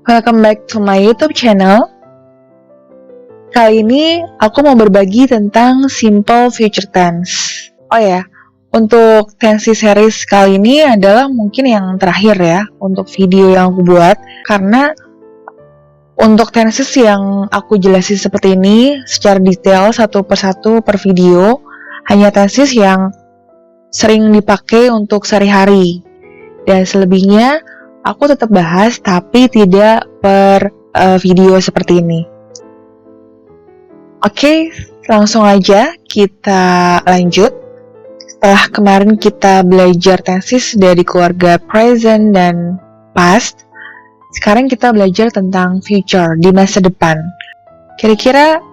Welcome back to my YouTube channel. Kali ini aku mau berbagi tentang simple future tense. Oh ya, untuk tense series kali ini adalah mungkin yang terakhir ya untuk video yang aku buat, karena untuk tenses yang aku jelasin seperti ini secara detail satu persatu per video hanya tenses yang sering dipakai untuk sehari-hari, dan selebihnya aku tetap bahas tapi tidak per video seperti ini. Oke, langsung aja kita lanjut. Setelah kemarin kita belajar tenses dari keluarga present dan past, sekarang kita belajar tentang future, di masa depan. Kira-kira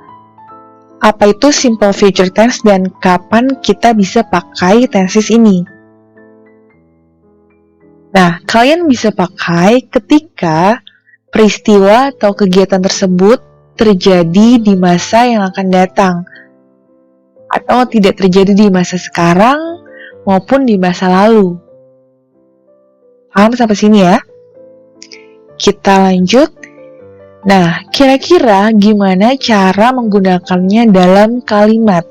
apa itu simple future tense dan kapan kita bisa pakai tenses ini? Nah, kalian bisa pakai ketika peristiwa atau kegiatan tersebut terjadi di masa yang akan datang, atau tidak terjadi di masa sekarang maupun di masa lalu. Paham sampai sini ya? Kita lanjut. Nah, kira-kira gimana cara menggunakannya dalam kalimat?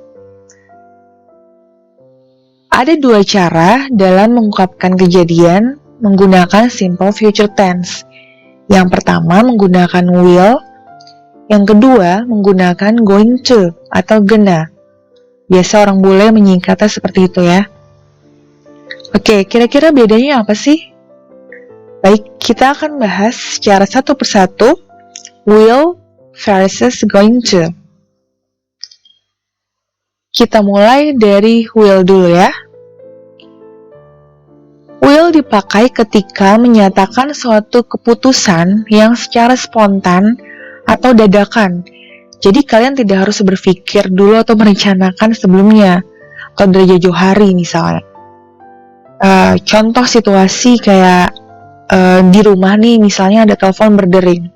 Ada dua cara dalam mengungkapkan kejadian menggunakan simple future tense. Yang pertama menggunakan will, yang kedua menggunakan going to atau gonna. Biasa orang bule menyingkatnya seperti itu ya. Oke, kira-kira bedanya apa sih? Baik, kita akan bahas secara satu persatu will versus going to. Kita mulai dari will dulu ya. Will dipakai ketika menyatakan suatu keputusan yang secara spontan atau dadakan. Jadi kalian tidak harus berpikir dulu atau merencanakan sebelumnya, atau dari jauh hari misalnya. Contoh situasi kayak di rumah nih, misalnya ada telepon berdering.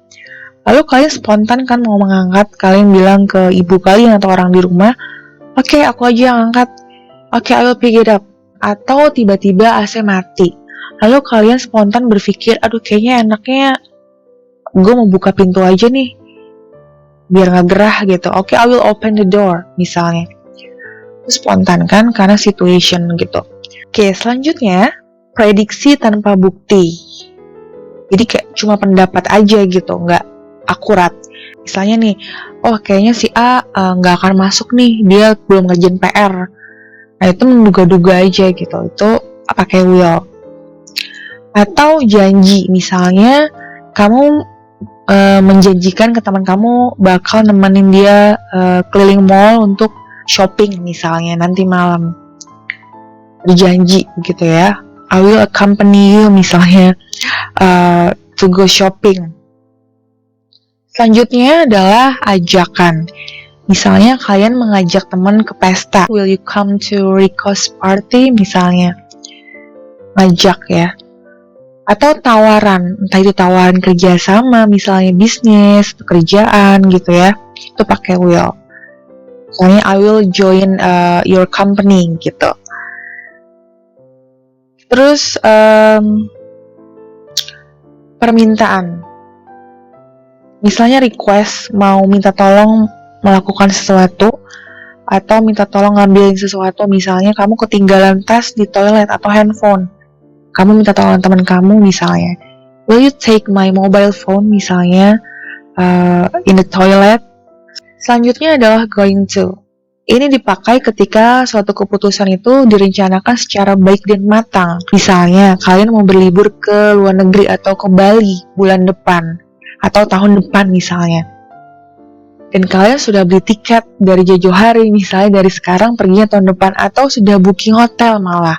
Lalu kalian spontan kan mau mengangkat, kalian bilang ke ibu kalian atau orang di rumah, "Oke, aku aja yang angkat. Oke, I will pick it up." Atau tiba-tiba AC mati. Lalu kalian spontan berpikir, "Aduh, kayaknya enaknya gue mau buka pintu aja nih, biar gak gerah gitu. Oke, I will open the door," misalnya. Itu spontan kan, karena situation gitu. Oke, selanjutnya prediksi tanpa bukti. Jadi kayak cuma pendapat aja gitu, nggak akurat. Misalnya nih, oh kayaknya si A nggak akan masuk nih, dia belum ngerjain PR. Nah itu menduga-duga aja gitu, itu pakai will. Atau janji, misalnya kamu menjanjikan ke teman kamu bakal nemenin dia keliling mall untuk shopping misalnya nanti malam. Berjanji gitu ya. I will accompany you misalnya to go shopping. Selanjutnya adalah ajakan. Misalnya kalian mengajak teman ke pesta. Will you come to Rico's party misalnya. Ngajak ya. Atau tawaran, entah itu tawaran kerjasama, misalnya bisnis, pekerjaan gitu ya. Itu pakai will. Misalnya I will join your company gitu. Terus permintaan, misalnya request, mau minta tolong melakukan sesuatu atau minta tolong ngambilin sesuatu, misalnya kamu ketinggalan tas di toilet atau handphone, kamu minta tolong teman kamu misalnya, will you take my mobile phone misalnya in the toilet. Selanjutnya adalah going to. Ini dipakai ketika suatu keputusan itu direncanakan secara baik dan matang. Misalnya, kalian mau berlibur ke luar negeri atau ke Bali bulan depan, atau tahun depan misalnya. Dan kalian sudah beli tiket dari jauh hari, misalnya dari sekarang perginya tahun depan, atau sudah booking hotel malah.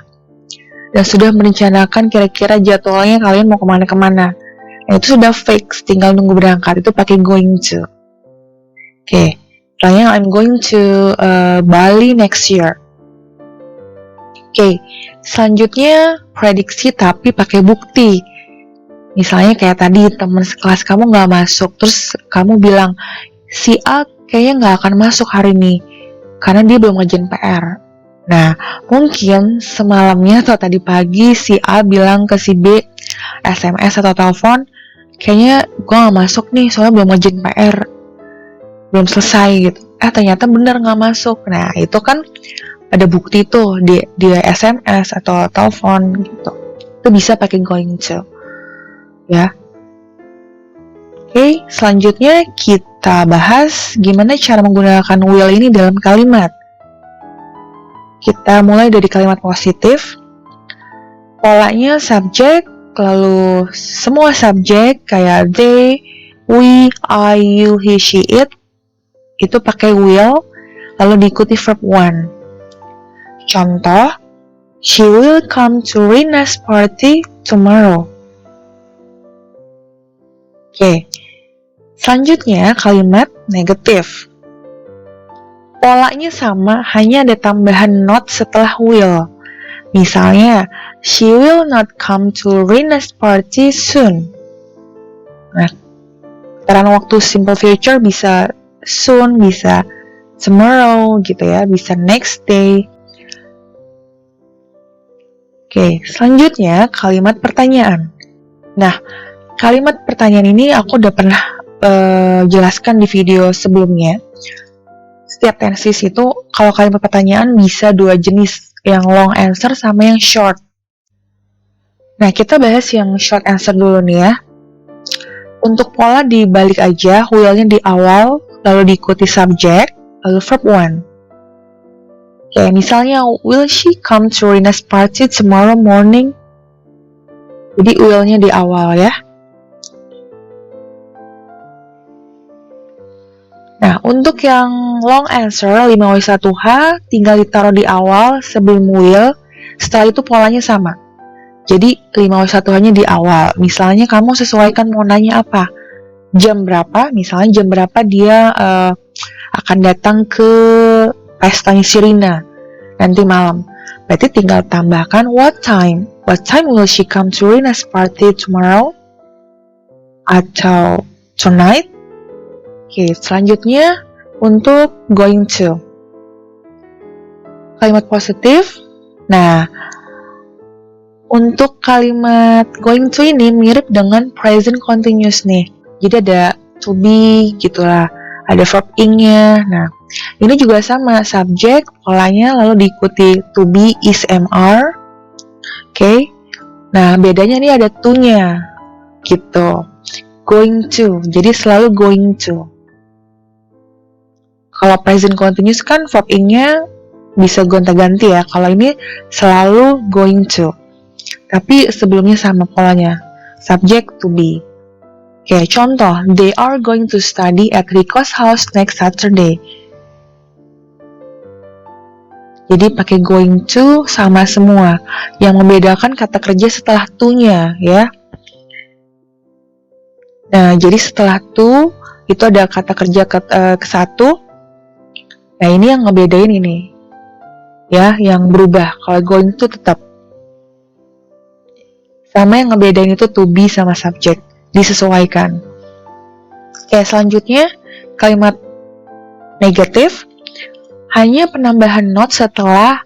Dan sudah merencanakan kira-kira jadwalnya kalian mau kemana-kemana. Nah, itu sudah fix, tinggal nunggu berangkat, itu pakai going to. Oke. Misalnya, I'm going to Bali next year. Oke, selanjutnya prediksi tapi pakai bukti. Misalnya kayak tadi teman sekelas kamu nggak masuk, terus kamu bilang si A kayaknya nggak akan masuk hari ini karena dia belum ngerjain PR. Nah, mungkin semalamnya atau tadi pagi si A bilang ke si B SMS atau telepon, kayaknya gue gak masuk nih, soalnya belum ngerjain PR, belum selesai gitu. Ternyata bener gak masuk. Nah, itu kan ada bukti tuh di SMS atau telepon gitu. Itu bisa pakai going to. Ya. Oke, selanjutnya kita bahas gimana cara menggunakan will ini dalam kalimat. Kita mulai dari kalimat positif. Polanya subjek, lalu semua subjek kayak they, we, I, you, he, she, it, itu pakai will, lalu diikuti verb one. Contoh, she will come to Rina's party tomorrow. Oke. Selanjutnya kalimat negatif. Polanya sama, hanya ada tambahan not setelah will. Misalnya, she will not come to Rina's party soon. Nah, sekarang waktu simple future bisa soon, bisa tomorrow gitu ya, bisa next day. Oke, selanjutnya kalimat pertanyaan. Nah, kalimat pertanyaan ini aku udah pernah jelaskan di video sebelumnya. Setiap tenses itu kalau kalimat pertanyaan bisa dua jenis, yang long answer sama yang short. Nah, kita bahas yang short answer dulu nih ya. Untuk pola dibalik aja, will-nya di awal, lalu diikuti subject, lalu verb one. Oke, misalnya, will she come to Rina's party tomorrow morning? Jadi will-nya di awal ya. Nah, untuk yang long answer 5W1H tinggal ditaruh di awal sebelum will, setelah itu polanya sama. Jadi 5W1H-nya di awal. Misalnya kamu sesuaikan mau nanya apa. Jam berapa? Misalnya jam berapa dia akan datang ke pestanya si Rina nanti malam. Berarti tinggal tambahkan what time. What time will she come to Rina's party tomorrow? Atau tonight? Oke, selanjutnya untuk going to. Kalimat positif. Nah, untuk kalimat going to ini mirip dengan present continuous nih. Jadi ada to be gitulah, ada verb ing-nya. Nah, ini juga sama, subjek, polanya lalu diikuti to be, is, am, are. Oke. Nah, bedanya ini ada to-nya. Gitu. Going to. Jadi selalu going to. Kalau present continuous kan verb ing-nya bisa gonta-ganti ya. Kalau ini selalu going to. Tapi sebelumnya sama polanya. Subject to be. Oke, contoh. They are going to study at Rico's house next Saturday. Jadi pakai going to sama semua. Yang membedakan kata kerja setelah to-nya ya. Nah, jadi setelah to itu ada kata kerja ke satu. Nah, ini yang ngebedain ini. Ya, yang berubah. Kalau going to tetap. Sama yang ngebedain itu to be sama subject. Disesuaikan. Oke, selanjutnya kalimat negatif. Hanya penambahan not setelah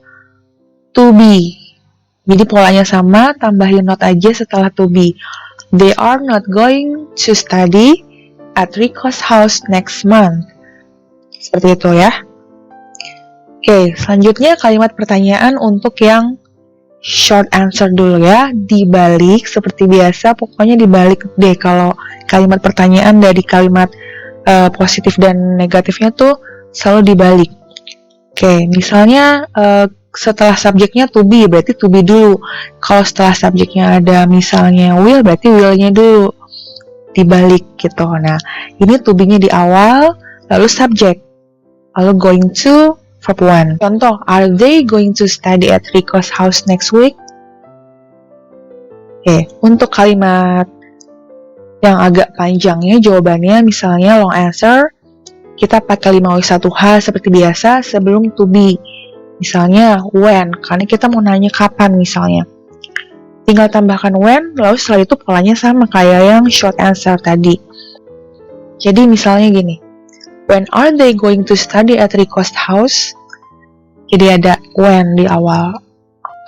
to be. Jadi polanya sama, tambahin not aja setelah to be. They are not going to study at Rico's house next month. Seperti itu ya. Oke, selanjutnya kalimat pertanyaan untuk yang short answer dulu ya. Dibalik seperti biasa, pokoknya dibalik deh kalau kalimat pertanyaan dari kalimat positif dan negatifnya tuh selalu dibalik. Oke, misalnya setelah subjeknya to be, berarti to be dulu. Kalau setelah subjeknya ada misalnya will, berarti will-nya dulu. Dibalik gitu. Nah, ini to be-nya di awal, lalu subject. Lalu going to verb one. Contoh, are they going to study at Rico's house next week? Oke, untuk kalimat yang agak panjangnya jawabannya misalnya long answer, kita pakai 5W1H seperti biasa sebelum to be. Misalnya when, karena kita mau nanya kapan misalnya. Tinggal tambahkan when, lalu setelah itu polanya sama kayak yang short answer tadi. Jadi misalnya gini, when are they going to study at Rico's house? Jadi ada when di awal.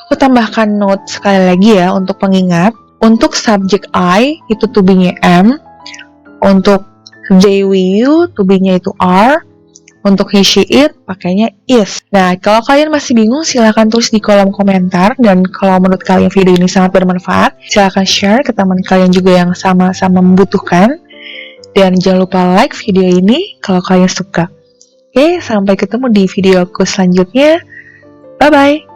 Aku tambahkan note sekali lagi ya untuk pengingat. Untuk subjek I, itu to be-nya am. Untuk they, we, you, to be-nya itu are. Untuk he, she, it, pakainya is. Nah, kalau kalian masih bingung, silahkan tulis di kolom komentar. Dan kalau menurut kalian video ini sangat bermanfaat, silahkan share ke teman kalian juga yang sama-sama membutuhkan. Dan jangan lupa like video ini kalau kalian suka. Oke, sampai ketemu di video aku selanjutnya. Bye-bye!